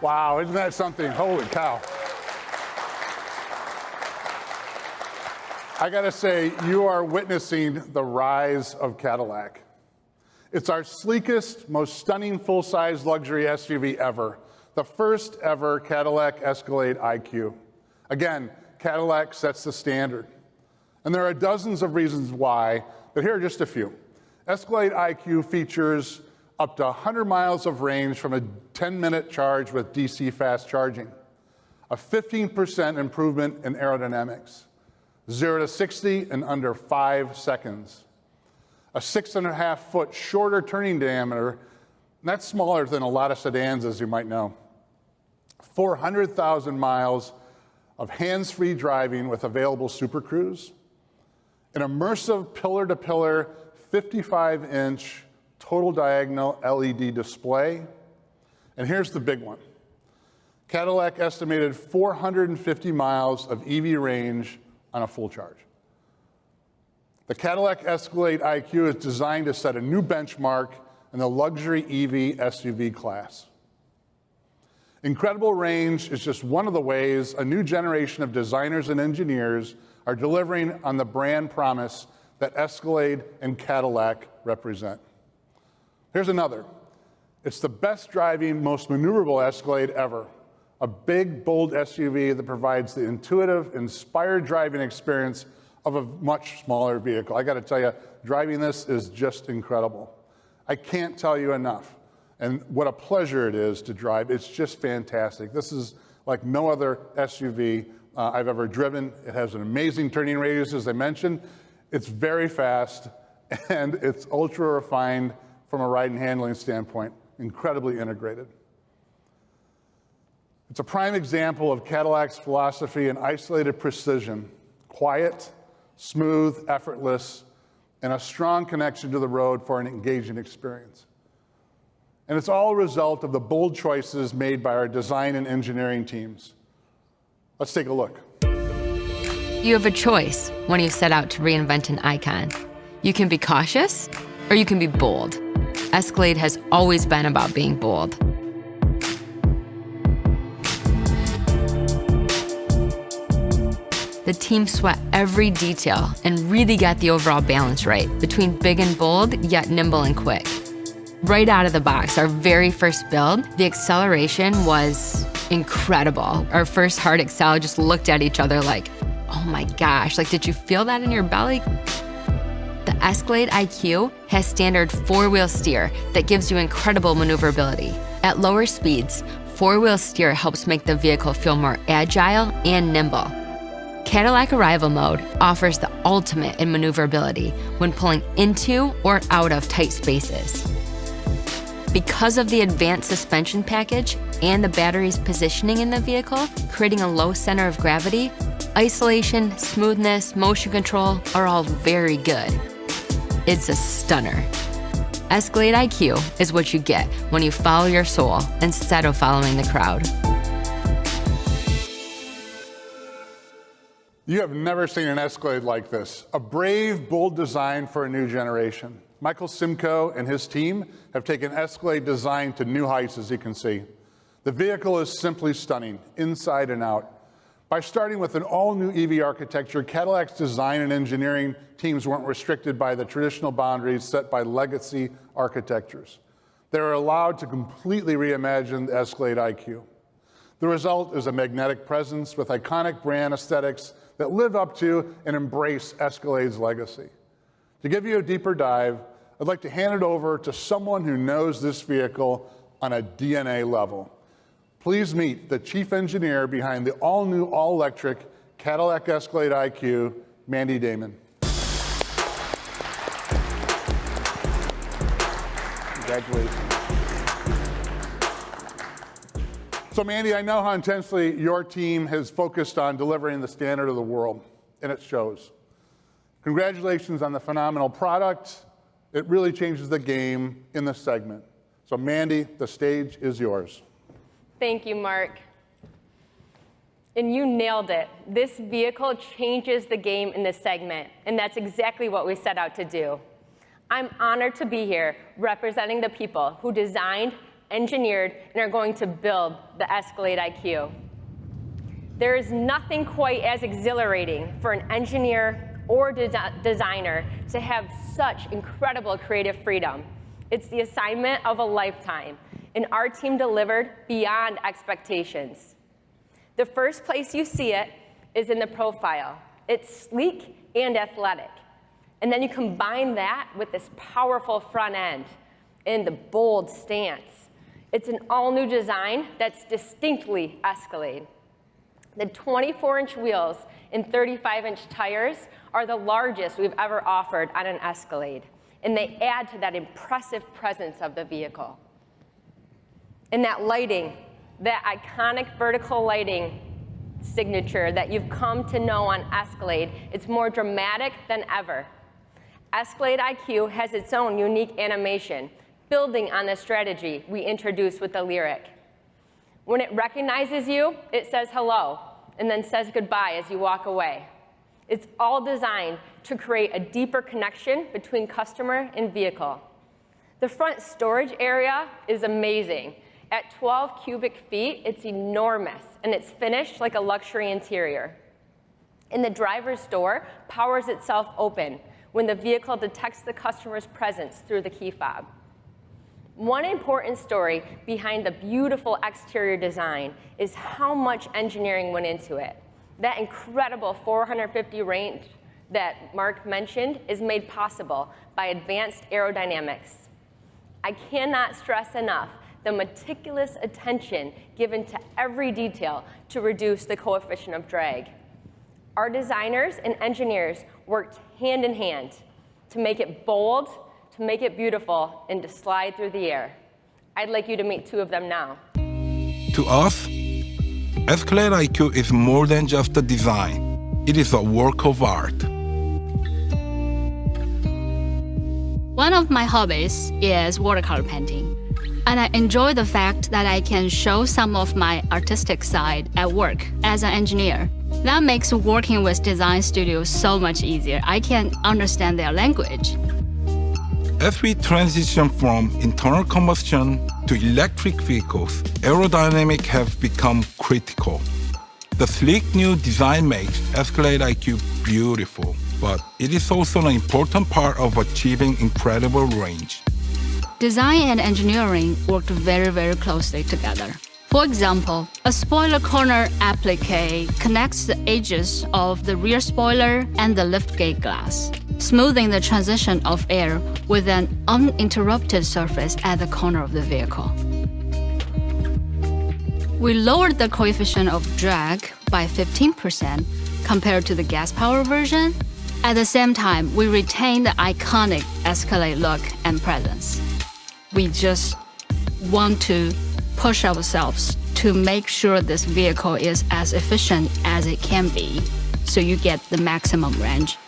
Wow, isn't that something? Holy cow. I gotta say, you are witnessing the rise of Cadillac. It's our sleekest, most stunning full-size luxury SUV ever, the first ever Cadillac Escalade IQ. Again, Cadillac sets the standard. And there are dozens of reasons why, but here are just a few. Escalade IQ features up to 100 miles of range from a 10-minute charge with DC fast charging, a 15% improvement in aerodynamics, 0 to 60 in under 5 seconds, a 6.5-foot shorter turning diameter, and that's smaller than a lot of sedans, as you might know, 400,000 miles of hands-free driving with available Super Cruise, an immersive pillar-to-pillar 55-inch total diagonal LED display, and here's the big one. Cadillac estimated 450 miles of EV range on a full charge. The Cadillac Escalade IQ is designed to set a new benchmark in the luxury EV SUV class. Incredible range is just one of the ways a new generation of designers and engineers are delivering on the brand promise that Escalade and Cadillac represent. Here's another. It's the best driving, most maneuverable Escalade ever. A big, bold SUV that provides the intuitive, inspired driving experience of a much smaller vehicle. I gotta tell you, driving this is just incredible. I can't tell you enough. And what a pleasure it is to drive. It's just fantastic. This is like no other SUV I've ever driven. It has an amazing turning radius, as I mentioned. It's very fast, and it's ultra refined from a ride and handling standpoint, incredibly integrated. It's a prime example of Cadillac's philosophy in isolated precision, quiet, smooth, effortless, and a strong connection to the road for an engaging experience. And it's all a result of the bold choices made by our design and engineering teams. Let's take a look. You have a choice when you set out to reinvent an icon. You can be cautious, or you can be bold. Escalade has always been about being bold. The team sweat every detail and really got the overall balance right between big and bold, yet nimble and quick. Right out of the box, our very first build, the acceleration was incredible. Our first hard accel just looked at each other like, oh my gosh, like, did you feel that in your belly? The Escalade IQ has standard 4-wheel steer that gives you incredible maneuverability. At lower speeds, 4-wheel steer helps make the vehicle feel more agile and nimble. Cadillac Arrival Mode offers the ultimate in maneuverability when pulling into or out of tight spaces. Because of the advanced suspension package and the battery's positioning in the vehicle, creating a low center of gravity, isolation, smoothness, motion control are all very good. It's a stunner. Escalade IQ is what you get when you follow your soul instead of following the crowd. You have never seen an Escalade like this. A brave, bold design for a new generation. Michael Simcoe and his team have taken Escalade design to new heights, as you can see. The vehicle is simply stunning, inside and out. By starting with an all-new EV architecture, Cadillac's design and engineering teams weren't restricted by the traditional boundaries set by legacy architectures. They were allowed to completely reimagine the Escalade IQ. The result is a magnetic presence with iconic brand aesthetics that live up to and embrace Escalade's legacy. To give you a deeper dive, I'd like to hand it over to someone who knows this vehicle on a DNA level. Please meet the chief engineer behind the all-new, all-electric Cadillac Escalade IQ, Mandy Damon. Congratulations. So Mandy, I know how intensely your team has focused on delivering the standard of the world, and it shows. Congratulations on the phenomenal product. It really changes the game in this segment. So Mandy, the stage is yours. Thank you, Mark. And you nailed it. This vehicle changes the game in this segment, and that's exactly what we set out to do. I'm honored to be here representing the people who designed, engineered, and are going to build the Escalade IQ. There is nothing quite as exhilarating for an engineer or designer to have such incredible creative freedom. It's the assignment of a lifetime, and our team delivered beyond expectations. The first place you see it is in the profile. It's sleek and athletic. And then you combine that with this powerful front end and the bold stance. It's an all-new design that's distinctly Escalade. The 24-inch wheels and 35-inch tires are the largest we've ever offered on an Escalade, and they add to that impressive presence of the vehicle. And that lighting, that iconic vertical lighting signature that you've come to know on Escalade, it's more dramatic than ever. Escalade IQ has its own unique animation, building on the strategy we introduced with the Lyric. When it recognizes you, it says hello, and then says goodbye as you walk away. It's all designed to create a deeper connection between customer and vehicle. The front storage area is amazing. At 12 cubic feet, it's enormous, and it's finished like a luxury interior. And the driver's door powers itself open when the vehicle detects the customer's presence through the key fob. One important story behind the beautiful exterior design is how much engineering went into it. That incredible 450 range that Mark mentioned is made possible by advanced aerodynamics. I cannot stress enough the meticulous attention given to every detail to reduce the coefficient of drag. Our designers and engineers worked hand in hand to make it bold, to make it beautiful, and to slide through the air. I'd like you to meet two of them now. To us, Escalade IQ is more than just a design. It is a work of art. One of my hobbies is watercolor painting, and I enjoy the fact that I can show some of my artistic side at work as an engineer. That makes working with design studios so much easier. I can understand their language. As we transition from internal combustion to electric vehicles, aerodynamics have become critical. The sleek new design makes Escalade IQ beautiful, but it is also an important part of achieving incredible range. Design and engineering worked very, very closely together. For example, a spoiler corner applique connects the edges of the rear spoiler and the liftgate glass, smoothing the transition of air with an uninterrupted surface at the corner of the vehicle. We lowered the coefficient of drag by 15% compared to the gas-powered version. At the same time, we retained the iconic Escalade look and presence. We just want to push ourselves to make sure this vehicle is as efficient as it can be, so you get the maximum range.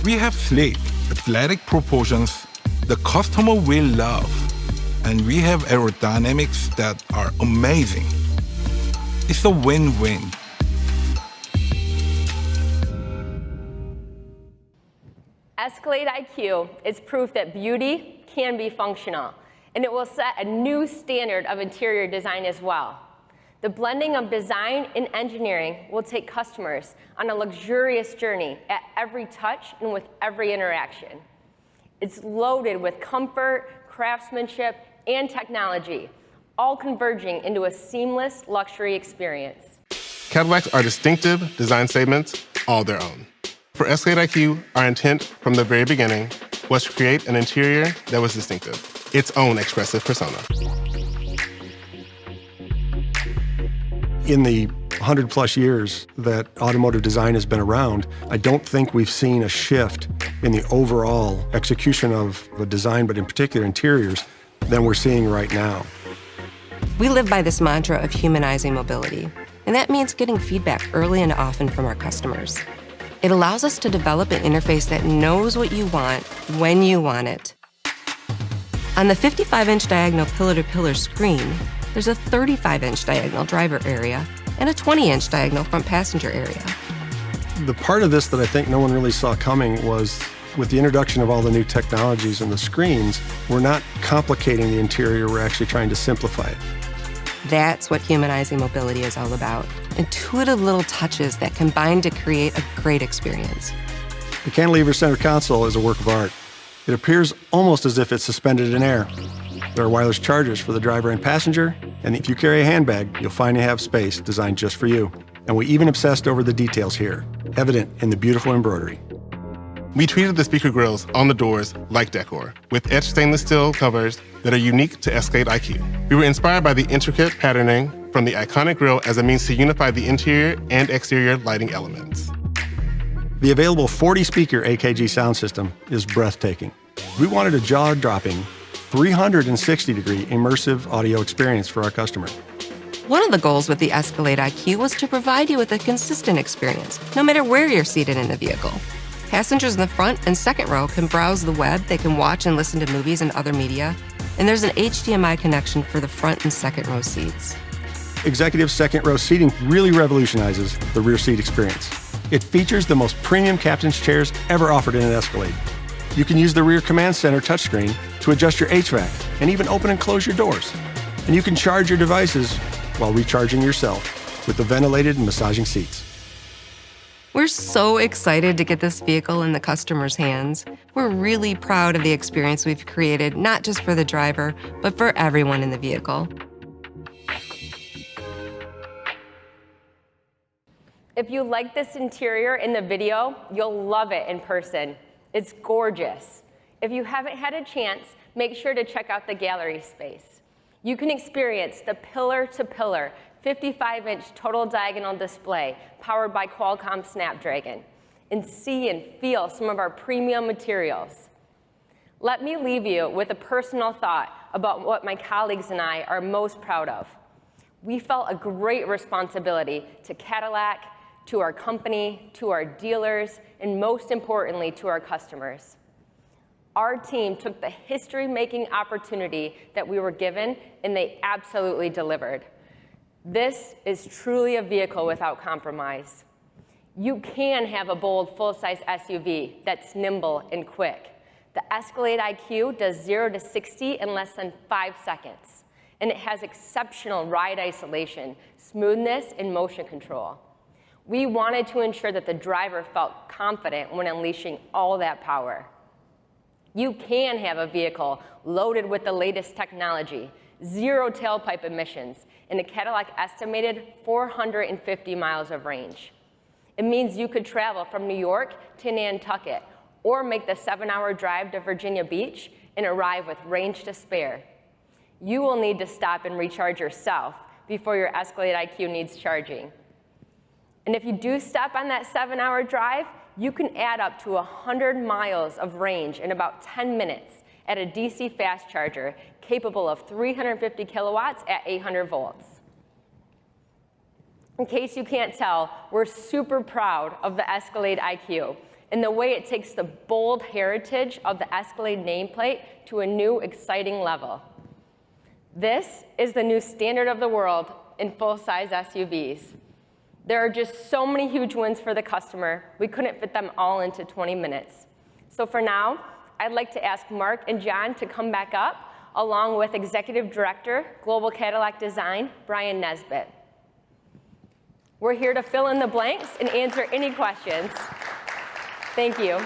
We have sleek, athletic proportions the customer will love, and we have aerodynamics that are amazing. It's a win-win. Escalade IQ is proof that beauty can be functional, and it will set a new standard of interior design as well. The blending of design and engineering will take customers on a luxurious journey at every touch and with every interaction. It's loaded with comfort, craftsmanship, and technology, all converging into a seamless luxury experience. Cadillacs are distinctive design statements all their own. For Escalade IQ, our intent from the very beginning was to create an interior that was distinctive, its own expressive persona. In the 100-plus years that automotive design has been around, I don't think we've seen a shift in the overall execution of the design, but in particular interiors, than we're seeing right now. We live by this mantra of humanizing mobility, and that means getting feedback early and often from our customers. It allows us to develop an interface that knows what you want when you want it. On the 55-inch diagonal pillar-to-pillar screen, there's a 35-inch diagonal driver area and a 20-inch diagonal front passenger area. The part of this that I think no one really saw coming was With the introduction of all the new technologies and the screens, we're not complicating the interior, we're actually trying to simplify it. That's what humanizing mobility is all about. Intuitive little touches that combine to create a great experience. The cantilever center console is a work of art. It appears almost as if it's suspended in air. There are wireless chargers for the driver and passenger, and if you carry a handbag, you'll find you have space designed just for you. And we even obsessed over the details here, evident in the beautiful embroidery. We treated the speaker grills on the doors like decor, with etched stainless steel covers that are unique to Escalade IQ. We were inspired by the intricate patterning from the iconic grille as a means to unify the interior and exterior lighting elements. The available 40-speaker AKG sound system is breathtaking. We wanted a jaw-dropping, 360-degree immersive audio experience for our customer. One of the goals with the Escalade IQ was to provide you with a consistent experience, no matter where you're seated in the vehicle. Passengers in the front and second row can browse the web, they can watch and listen to movies and other media, and there's an HDMI connection for the front and second row seats. Executive second row seating really revolutionizes the rear seat experience. It features the most premium captain's chairs ever offered in an Escalade. You can use the rear command center touchscreen to adjust your HVAC and even open and close your doors. And you can charge your devices while recharging yourself with the ventilated and massaging seats. We're so excited to get this vehicle in the customer's hands. We're really proud of the experience we've created, not just for the driver, but for everyone in the vehicle. If you like this interior in the video, you'll love it in person. It's gorgeous. If you haven't had a chance, make sure to check out the gallery space. You can experience the pillar-to-pillar 55-inch total diagonal display powered by Qualcomm Snapdragon and see and feel some of our premium materials. Let me leave you with a personal thought about what my colleagues and I are most proud of. We felt a great responsibility to Cadillac, to our company, to our dealers, and most importantly, to our customers. Our team took the history-making opportunity that we were given, and they absolutely delivered. This is truly a vehicle without compromise. You can have a bold, full-size SUV that's nimble and quick. The Escalade IQ does 0 to 60 in less than 5 seconds, and it has exceptional ride isolation, smoothness, and motion control. We wanted to ensure that the driver felt confident when unleashing all that power. You can have a vehicle loaded with the latest technology, 0 tailpipe emissions, and a Cadillac estimated 450 miles of range. It means you could travel from New York to Nantucket, or make the 7-hour drive to Virginia Beach and arrive with range to spare. You will need to stop and recharge yourself before your Escalade IQ needs charging. And if you do stop on that 7-hour drive, you can add up to 100 miles of range in about 10 minutes at a DC fast charger capable of 350 kilowatts at 800 volts. In case you can't tell, we're super proud of the Escalade IQ and the way it takes the bold heritage of the Escalade nameplate to a new, exciting level. This is the new standard of the world in full-size SUVs. There are just so many huge wins for the customer, we couldn't fit them all into 20 minutes. So for now, I'd like to ask Mark and John to come back up, along with Executive Director, Global Cadillac Design, Brian Nesbitt. We're here to fill in the blanks and answer any questions. Thank you.